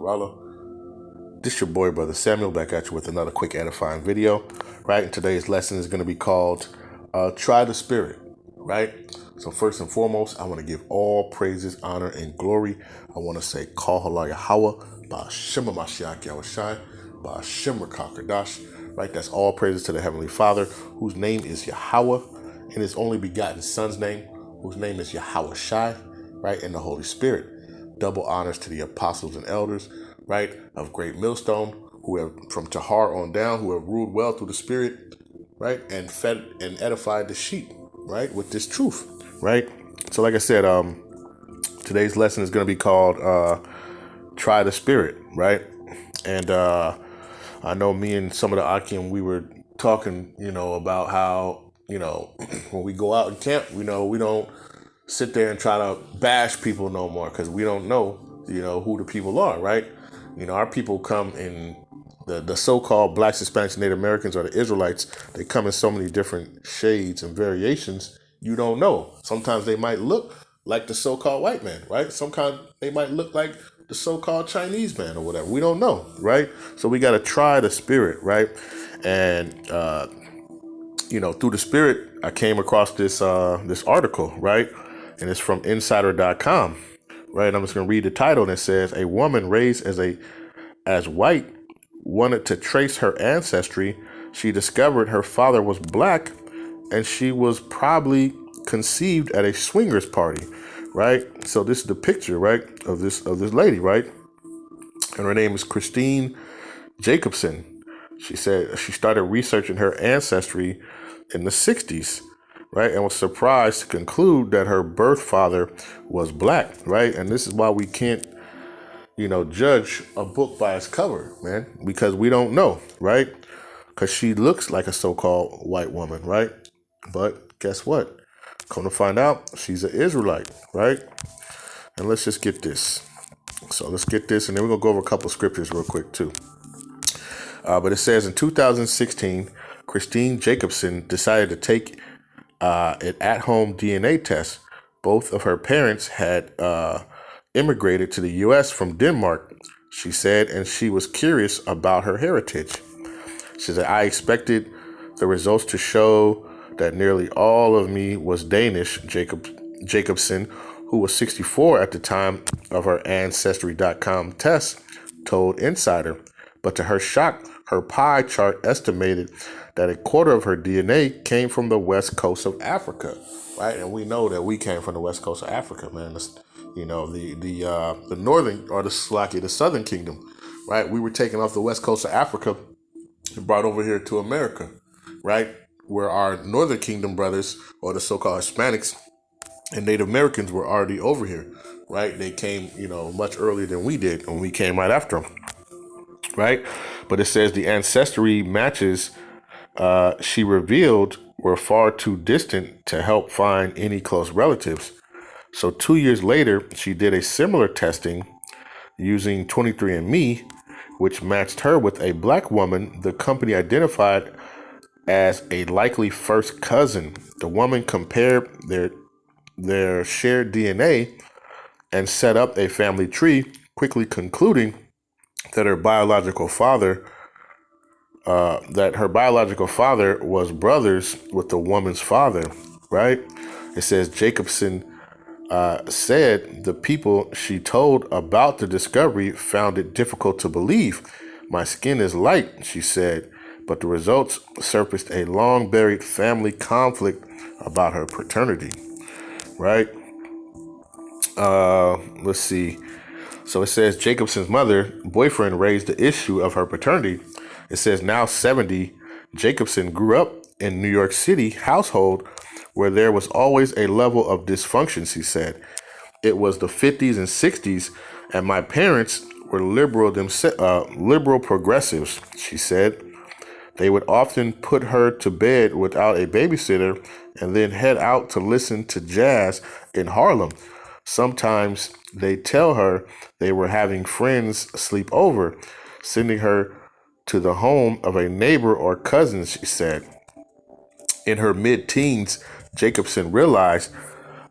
Rallah. This your boy, Brother Samuel, back at you with another quick edifying video, right? And today's lesson is going to be called Try the Spirit, right? So first and foremost, I want to give all praises, honor, and glory. I want to say, Kal Hala Yahweh, Ba'ashem Mashiach Yahushai, Ba'ashem Rakakadash, right? That's all praises to the Heavenly Father, whose name is Yahweh, and His only begotten Son's name, whose name is Yahushai, right? And the Holy Spirit. Double honors to the apostles and elders, right, of Great Millstone, who have from Tahar on down, who have ruled well through the Spirit, right, and fed and edified the sheep, right, with this truth, right. So like I said, today's lesson is going to be called Try the Spirit, right. And I know me and some of the Akim, we were talking, about how, when we go out in camp, we don't sit there and try to bash people no more, because we don't know, who the people are, right? Our people come in the so-called Blacks, Hispanics, Native Americans, or the Israelites. They come in so many different shades and variations. You don't know. Sometimes they might look like the so-called white man, right? Sometimes they might look like the so-called Chinese man or whatever. We don't know, right? So we got to try the spirit, right? And, through the spirit, I came across this article, right? And it's from insider.com. Right, I'm just going to read the title, and it says, a woman raised as white wanted to trace her ancestry. She discovered her father was black, and she was probably conceived at a swingers party, right? So this is the picture, right, of this lady, right? And her name is Christine Jacobson. She said she started researching her ancestry in the 60s. Right, and was surprised to conclude that her birth father was black, right? And this is why we can't, judge a book by its cover, man, because we don't know, right? Because she looks like a so-called white woman, right? But guess what? Come to find out, she's an Israelite, right? And let's just get this. So let's get this, and then we're going to go over a couple of scriptures real quick, too. But it says in 2016, Christine Jacobson decided to take an at-home DNA test. Both of her parents had immigrated to the U.S. from Denmark, she said, and she was curious about her heritage. She said, I expected the results to show that nearly all of me was Danish, Jacobson, who was 64 at the time of her Ancestry.com test, told Insider. But to her shock, her pie chart estimated that a quarter of her DNA came from the west coast of Africa, right? And we know that we came from the west coast of Africa, man. The northern, or the southern kingdom, right? We were taken off the west coast of Africa and brought over here to America, right? Where our northern kingdom brothers, or the so-called Hispanics and Native Americans, were already over here, right? They came, much earlier than we did, and we came right after them, right? But it says the ancestry matches she revealed were far too distant to help find any close relatives. So 2 years later, she did a similar testing using 23andMe, which matched her with a black woman the company identified as a likely first cousin. The woman compared their shared DNA and set up a family tree, quickly concluding that her biological father was brothers with the woman's father, right? It says Jacobson said the people she told about the discovery found it difficult to believe. My skin is light, she said, but the results surfaced a long-buried family conflict about her paternity, right? Let's see. So it says Jacobson's boyfriend raised the issue of her paternity. It says now 70, Jacobson grew up in New York City household where there was always a level of dysfunction, she said. It was the 50s and 60s, and my parents were liberal progressives, she said. They would often put her to bed without a babysitter and then head out to listen to jazz in Harlem. Sometimes they tell her they were having friends sleep over, sending her to the home of a neighbor or cousin, she said. In her mid-teens, Jacobson realized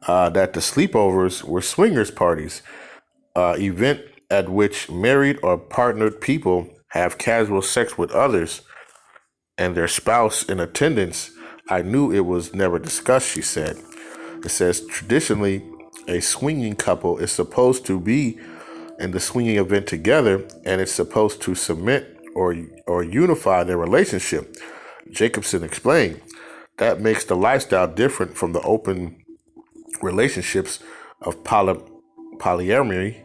that the sleepovers were swingers parties, event at which married or partnered people have casual sex with others and their spouse in attendance, I knew it was never discussed, she said. It says traditionally, a swinging couple is supposed to be in the swinging event together, and it's supposed to cement or unify their relationship. Jacobson explained that makes the lifestyle different from the open relationships of polyamory,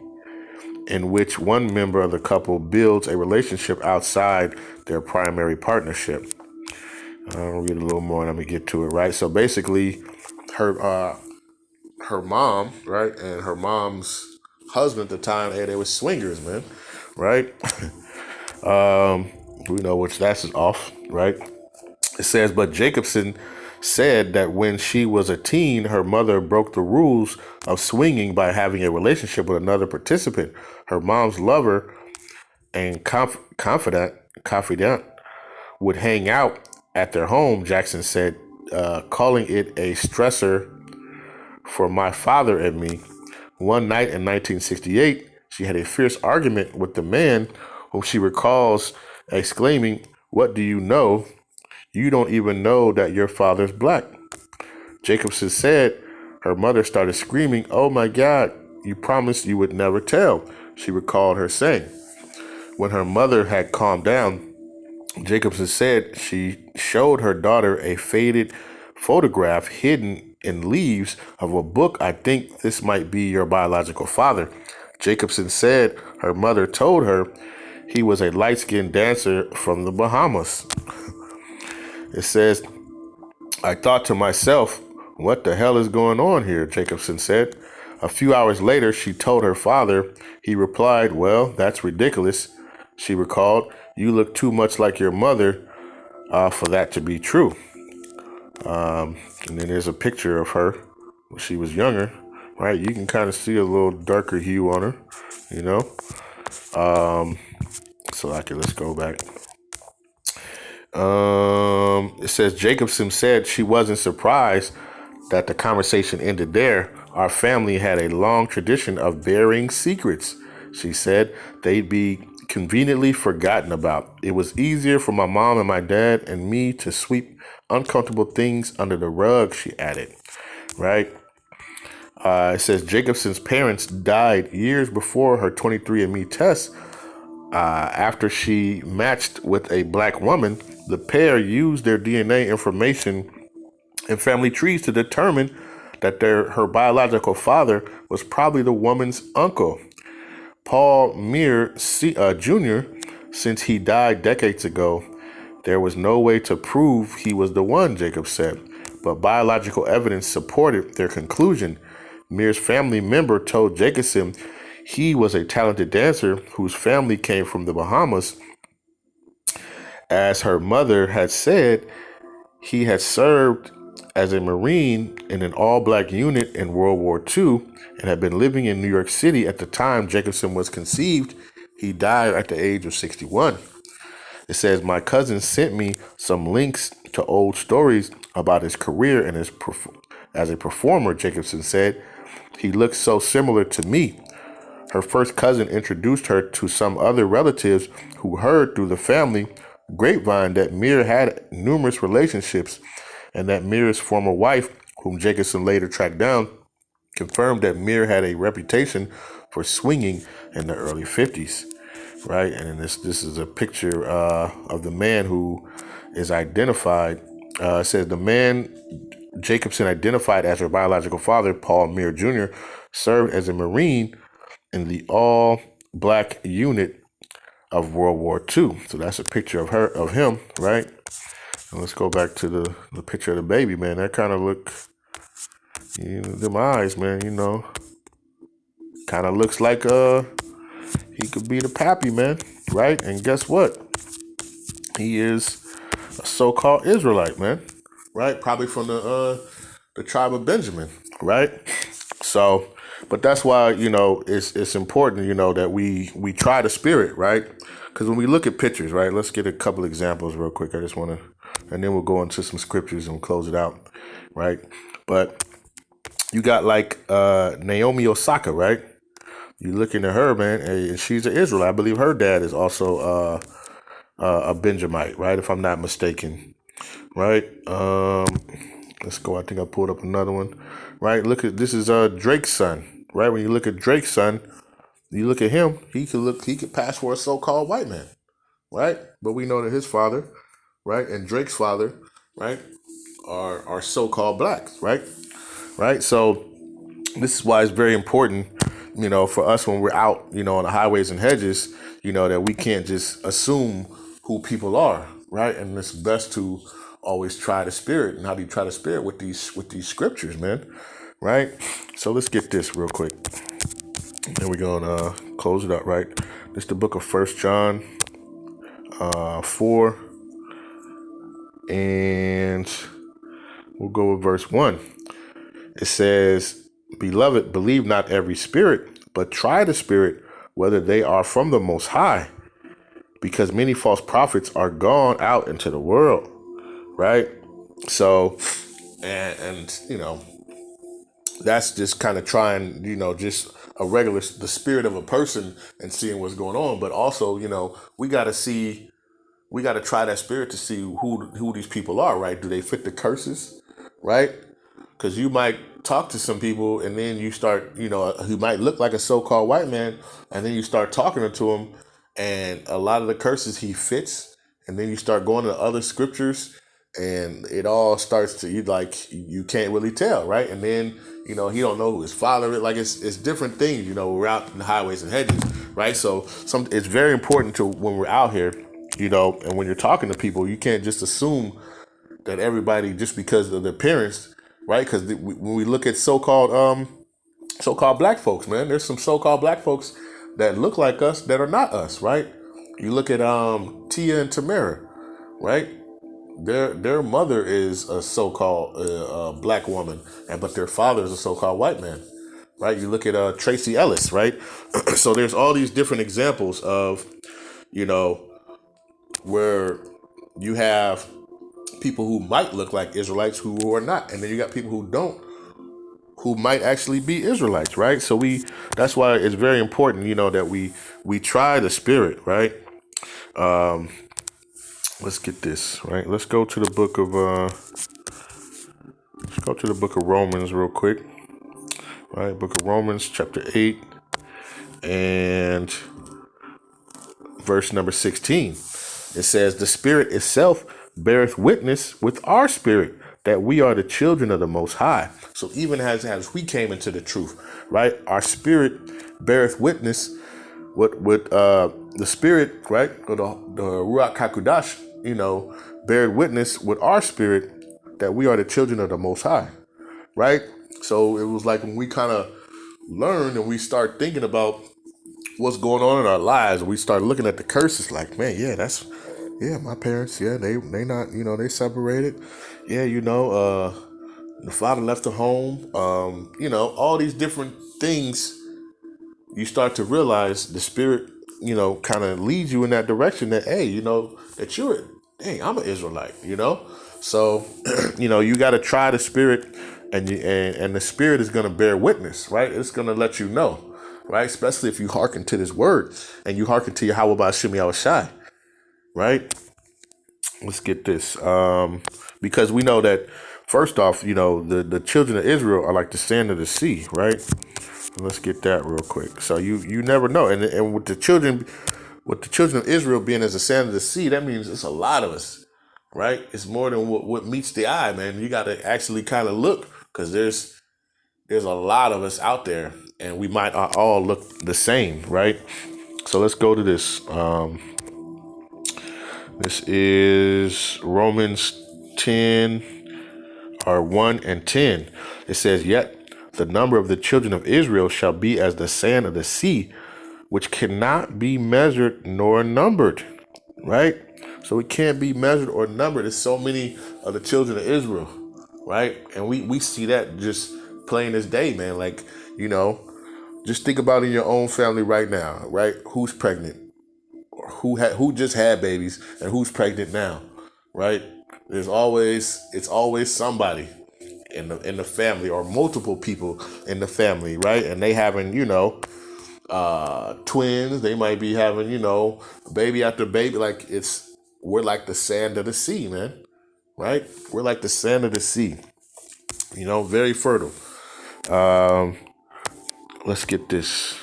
in which one member of the couple builds a relationship outside their primary partnership. I'll read a little more and let me get to it, right? So basically, her mom, right, and her mom's husband at the time, they were swingers, man, right? We know which that's off, right? It says, but Jacobson said that when she was a teen, her mother broke the rules of swinging by having a relationship with another participant. Her mom's lover and confidant would hang out at their home, Jackson said, calling it a stressor for my father and me. One night in 1968, she had a fierce argument with the man whom she recalls exclaiming, "What do you know? You don't even know that your father's black." Jacobson said her mother started screaming, "Oh my God, you promised you would never tell," she recalled her saying. When her mother had calmed down, Jacobson said she showed her daughter a faded photograph hidden in leaves of a book. "I think this might be your biological father." Jacobson said her mother told her he was a light-skinned dancer from the Bahamas. It says, "I thought to myself, what the hell is going on here?" Jacobson said. A few hours later, she told her father. He replied, "Well, that's ridiculous." She recalled, "You look too much like your mother for that to be true." And then there's a picture of her when she was younger, right? You can kind of see a little darker hue on her, you know? Let's go back. It says Jacobson said she wasn't surprised that the conversation ended there. Our family had a long tradition of burying secrets. She said they'd be conveniently forgotten about. It was easier for my mom and my dad and me to sweep uncomfortable things under the rug, she added, right? It says Jacobson's parents died years before her 23andMe test. After she matched with a black woman, the pair used their DNA information and family trees to determine that her biological father was probably the woman's uncle, Paul Muir Jr., since he died decades ago. There was no way to prove he was the one, Jacob said, but biological evidence supported their conclusion. Muir's family member told Jacobson he was a talented dancer whose family came from the Bahamas. As her mother had said, he had served as a Marine in an all-black unit in World War II and had been living in New York City at the time Jacobson was conceived. He died at the age of 61. It says, my cousin sent me some links to old stories about his career and as a performer, Jacobson said. He looks so similar to me. Her first cousin introduced her to some other relatives who heard through the family grapevine that Muir had numerous relationships and that Muir's former wife, whom Jacobson later tracked down, confirmed that Muir had a reputation for swinging in the early 50s. Right, and this is a picture of the man who is identified. It says the man Jacobson identified as her biological father, Paul Muir Jr., served as a Marine in the all-black unit of World War II. So that's a picture of him, right? And let's go back to the picture of the baby, man. That kind of look, them eyes, man. Kind of looks like he could be the pappy, man, right? And guess what? He is a so-called Israelite, man, right? Probably from the tribe of Benjamin, right? So, but that's why it's important, that we try the spirit, right? Because when we look at pictures, right? Let's get a couple examples real quick. I just want to, and then we'll go into some scriptures and close it out, right? But you got like Naomi Osaka, right? You looking at her, man, and she's an Israelite. I believe her dad is also a Benjamite, right? If I'm not mistaken, right? Let's go. I think I pulled up another one, right? Look at this is Drake's son, right? When you look at Drake's son, you look at him. He could pass for a so-called white man, right? But we know that his father, right, and Drake's father, right, are so-called blacks, right, right. So this is why it's very important, for us when we're out, on the highways and hedges, that we can't just assume who people are, right? And it's best to always try the spirit. And how do you try the spirit? With these scriptures, man, right? So let's get this real quick, and we're gonna close it up, right? This is the book of 1 John 4, and we'll go with verse 1. It says, "Beloved, believe not every spirit, but try the spirit, whether they are from the Most High, because many false prophets are gone out into the world." Right? So, and that's just kind of trying, just the spirit of a person and seeing what's going on. But also, we got to try that spirit to see who these people are, right? Do they fit the curses, right? Because you might talk to some people and then you start, who might look like a so-called white man, and then you start talking to him, and a lot of the curses he fits, and then you start going to other scriptures, and it all starts to you can't really tell, right? And then he don't know who his father is. Like it's different things, we're out in the highways and hedges, right? So it's very important to when we're out here, and when you're talking to people, you can't just assume that everybody just because of their appearance, right? Because when we look at so-called black folks, man, there's some so-called black folks that look like us that are not us, right? You look at Tia and Tamara, right? Their mother is a so-called black woman, but their father is a so-called white man, right? You look at Tracy Ellis, right? So there's all these different examples of, where you have people who might look like Israelites who are not, and then you got people who don't, who might actually be Israelites, right? So that's why it's very important, that we try the spirit, right? Let's get this, right? Let's go to the book of Romans real quick, right? Book of Romans, chapter 8, and verse number 16. It says, "The Spirit itself beareth witness with our spirit that we are the children of the Most High." So even as we came into the truth, right, our spirit beareth witness with the spirit, right, or the Ruach HaKodesh, bear witness with our spirit that we are the children of the Most High, right? So it was like when we kind of learn and we start thinking about what's going on in our lives, we start looking at the curses like, man, my parents, they not, they separated. Yeah, the father left the home. All these different things, you start to realize the spirit, kind of leads you in that direction that, hey, that I'm an Israelite, So, you got to try the spirit, and the spirit is going to bear witness, right? It's going to let you know, right? Especially if you hearken to this word and you hearken to Yahweh Ba'Shem Yahushai, right? Let's get this. Because we know that, first off, the children of Israel are like the sand of the sea, right? Let's get that real quick. So you never know. And with the children of Israel being as the sand of the sea, that means it's a lot of us, right? It's more than what meets the eye, man. You got to actually kind of look, because there's a lot of us out there, and we might all look the same, right? So let's go to this. This is Romans 10, or 1 and 10. It says, "Yet the number of the children of Israel shall be as the sand of the sea, which cannot be measured nor numbered." Right? So it can't be measured or numbered. There's so many of the children of Israel, right? And we see that just plain as day, man. Like, just think about in your own family right now, right? Who's pregnant? Or who just had babies, and who's pregnant now, right? It's always somebody in the family, or multiple people in the family, right? And they having, twins. They might be having, baby after baby. Like we're like the sand of the sea, man. Right? We're like the sand of the sea. Very fertile. Um, let's get this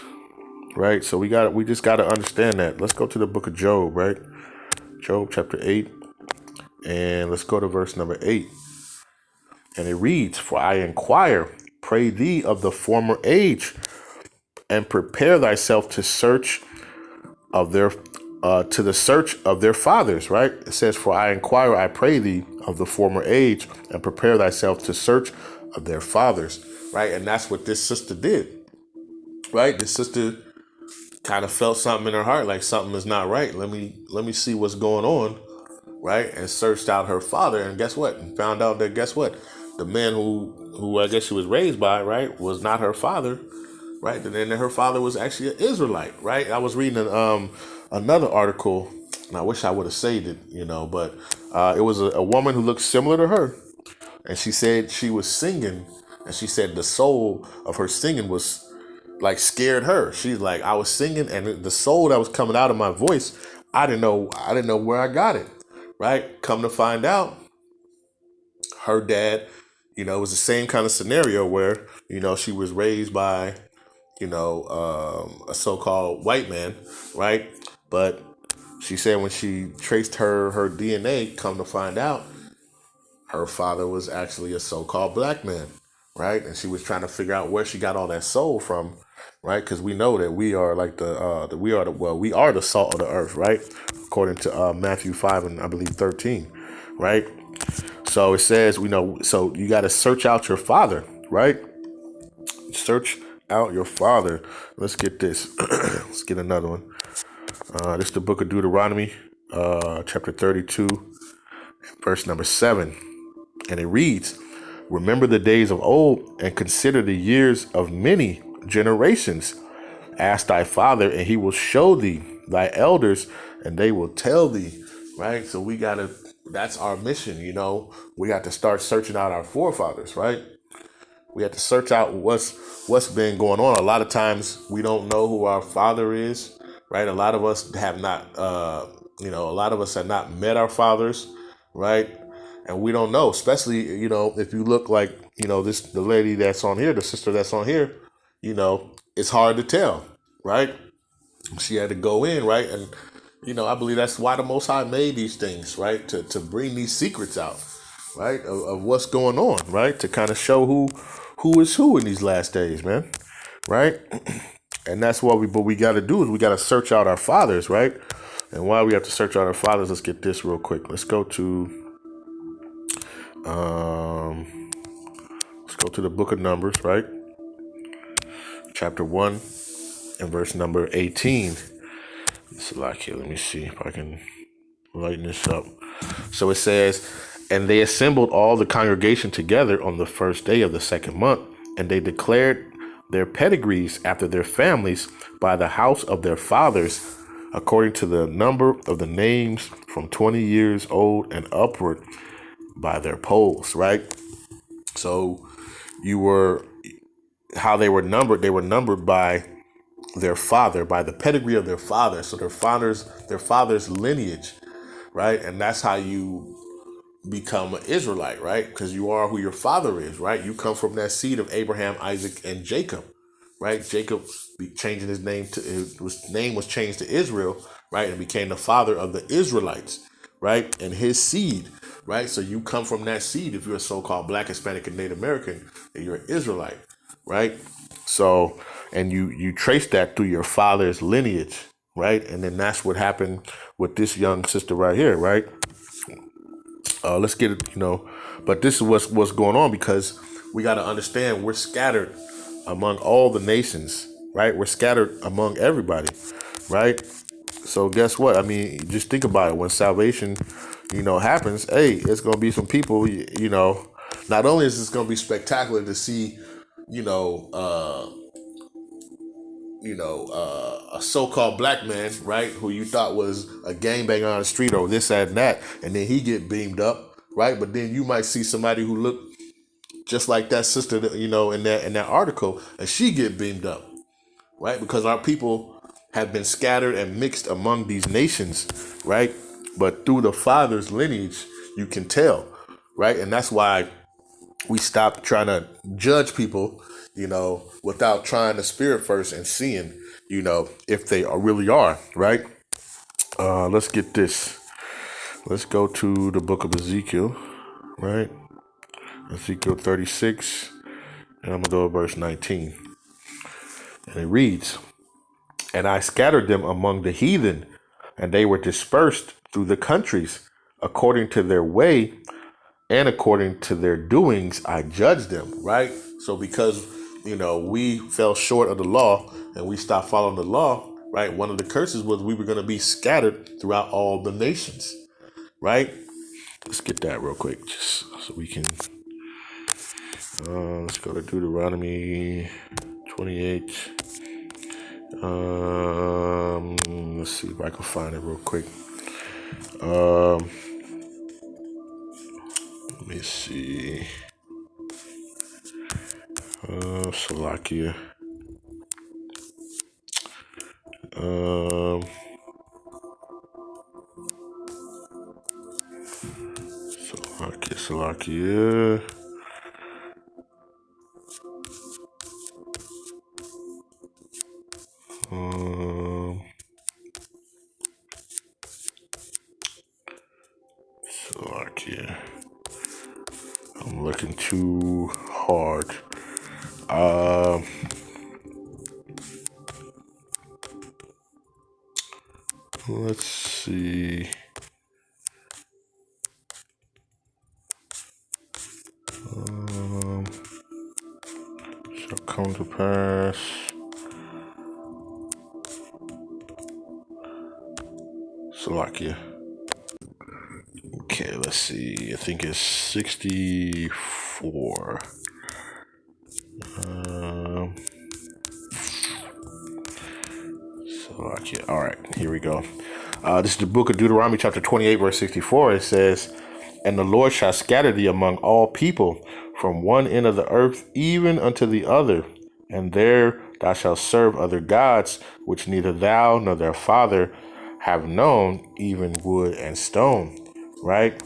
right. So we just got to understand that. Let's go to the book of Job, right? Job chapter 8, and let's go to verse number 8. And it reads, "For I inquire, pray thee of the former age, and prepare thyself to search of their to the search of their fathers." Right? It says, "For I inquire, I pray thee of the former age, and prepare thyself to search of their fathers." Right? And that's what this sister did. Right? This sister kind of felt something in her heart, like something is not right. Let me see what's going on. Right? And searched out her father, and guess what? And found out that, guess what? The man who I guess she was raised by, right, was not her father. Right? And then her father was actually an Israelite. Right? I was reading another article, and I wish I would have saved it, but it was a woman who looked similar to her, and she said she was singing, and she said the soul of her singing was like scared her. She's like, I was singing, and the soul that was coming out of my voice, I didn't know where I got it. Right? Come to find out, her dad, it was the same kind of scenario where, she was raised by, a so-called white man, right? But she said when she traced her DNA, come to find out, her father was actually a so-called black man, right? And she was trying to figure out where she got all that soul from, right? Because we know that we are like we are the salt of the earth, right? According to Matthew 5 and I believe 13, right? So it says, so you got to search out your father, right? Search out your father. Let's get this. Let's get another one. This is the book of Deuteronomy, chapter 32, verse number 7. And it reads, "Remember the days of old and consider the years of many generations. Ask thy father, and he will show thee thy elders, and they will tell thee." Right? So that's our mission. We have to start searching out our forefathers, right? We have to search out what's been going on. A lot of times we don't know who our father is, right? A lot of us have not, have not met our fathers, right? And we don't know, especially, if you look like, the lady that's on here, the sister that's on here, it's hard to tell, right? She had to go in, right? And, I believe that's why the Most High made these things, right? To bring these secrets out, right? Of what's going on, right? To kind of show who is who in these last days, man, right? And that's what we got to do is we got to search out our fathers, right? And why we have to search out our fathers, let's get this real quick. Let's go to the book of Numbers, right? Chapter 1 and verse number 18. It's a lot here. Let me see if I can lighten this up. So it says, "And they assembled all the congregation together on the first day of the second month, and they declared their pedigrees after their families by the house of their fathers, according to the number of the names from 20 years old and upward by their polls." Right? So how they were numbered by their father, by the pedigree of their father. So their father's lineage, right? And that's how you become an Israelite, right? Because you are who your father is, right? You come from that seed of Abraham, Isaac, and Jacob, right? Jacob changing his name name was changed to Israel, right? And became the father of the Israelites, right? And his seed, right? So you come from that seed. If you're a so-called Black, Hispanic, and Native American, then you're an Israelite, right? So, and you trace that through your father's lineage, right? And then that's what happened with this young sister right here, right? Let's get it, but this is what's going on, because we got to understand we're scattered among all the nations, right? We're scattered among everybody, right? So guess what? I mean, just think about it. When salvation, happens, hey, it's going to be some people, not only is this going to be spectacular to see, a so-called black man, right, who you thought was a gangbanger on the street or this, that, and that, and then he get beamed up, right? But then you might see somebody who looked just like that sister, in that article, and she get beamed up, right? Because our people have been scattered and mixed among these nations, right? But through the Father's lineage, you can tell, right? And that's why we stop trying to judge people, without trying the spirit first and seeing, if they really are, right? Let's get this. Let's go to the book of Ezekiel, right? Ezekiel 36, and I'm going to go to verse 19. And it reads, "And I scattered them among the heathen, and they were dispersed through the countries. According to their way and according to their doings, I judged them," right? So because, we fell short of the law and we stopped following the law, right? One of the curses was we were going to be scattered throughout all the nations, right? Let's get that real quick, just so we can. Let's go to Deuteronomy 28. Let's see if I can find it real quick. Let me see. Slovakia. Slovakia. Slovakia. I'm looking too hard. Let's see. Shall come to pass. Slovakia. Okay, let's see. I think it's 64. Slovakia. All right, here we go. This is the book of Deuteronomy, chapter 28, verse 64. It says, "And the Lord shall scatter thee among all people, from one end of the earth even unto the other. And there thou shalt serve other gods, which neither thou nor their father have known, even wood and stone." Right?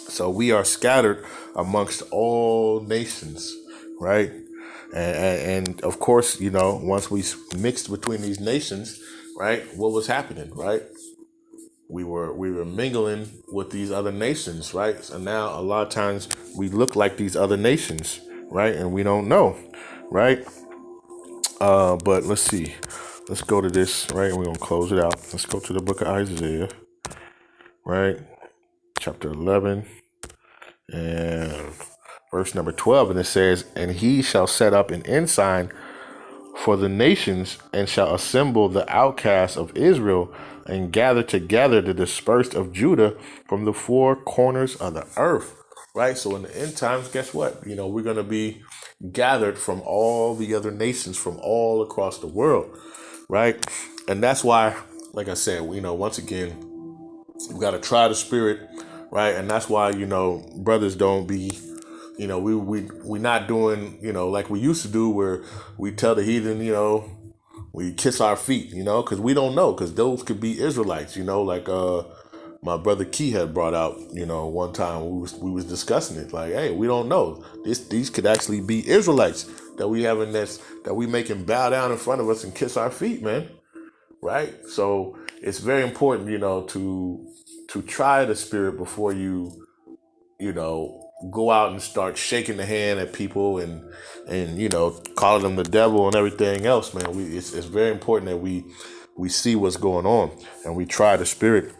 So we are scattered amongst all nations, right? And of course, once we mixed between these nations, right, what was happening, right? We were mingling with these other nations, right? So now a lot of times we look like these other nations, right? And we don't know, right? But let's see. Let's go to this, right? And we're going to close it out. Let's go to the book of Isaiah, right? Chapter 11 and verse number 12. And it says, "And he shall set up an ensign for the nations, and shall assemble the outcasts of Israel, and gather together the dispersed of Judah from the four corners of the earth." Right? So in the end times, guess what? We're going to be gathered from all the other nations from all across the world. Right? And that's why, like I said, once again, we got to try the spirit. Right? And that's why, brothers don't be, we not doing, like we used to do, where we tell the heathen, we kiss our feet, because we don't know, because those could be Israelites, like my brother Key had brought out, one time we was discussing it, like, hey, we don't know. These could actually be Israelites that we have in this, that we making bow down in front of us and kiss our feet, man. Right? So it's very important, to try the spirit before you go out and start shaking the hand at people and calling them the devil and everything else, man. It's very important that we see what's going on and we try the spirit,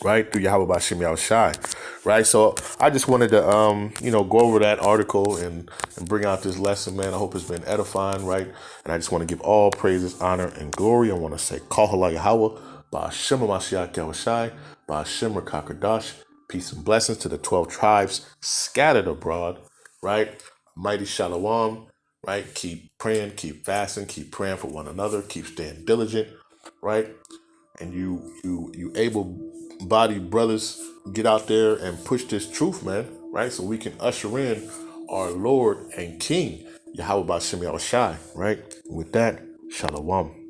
right, through Yahweh Bashim Yahushai, right? So I just wanted to go over that article and bring out this lesson, man. I hope it's been edifying, right? And I just want to give all praises, honor, and glory. I want to say Kahala Yahweh, Bashim Mashiach Yahushai, Bashim Rakakadash. Peace and blessings to the 12 tribes scattered abroad, right? Mighty Shalom, right? Keep praying, keep fasting, keep praying for one another, keep staying diligent, right? And you able-bodied brothers, get out there and push this truth, man, right? So we can usher in our Lord and King, Yahweh Bashim Yahushai, right? With that, Shalom.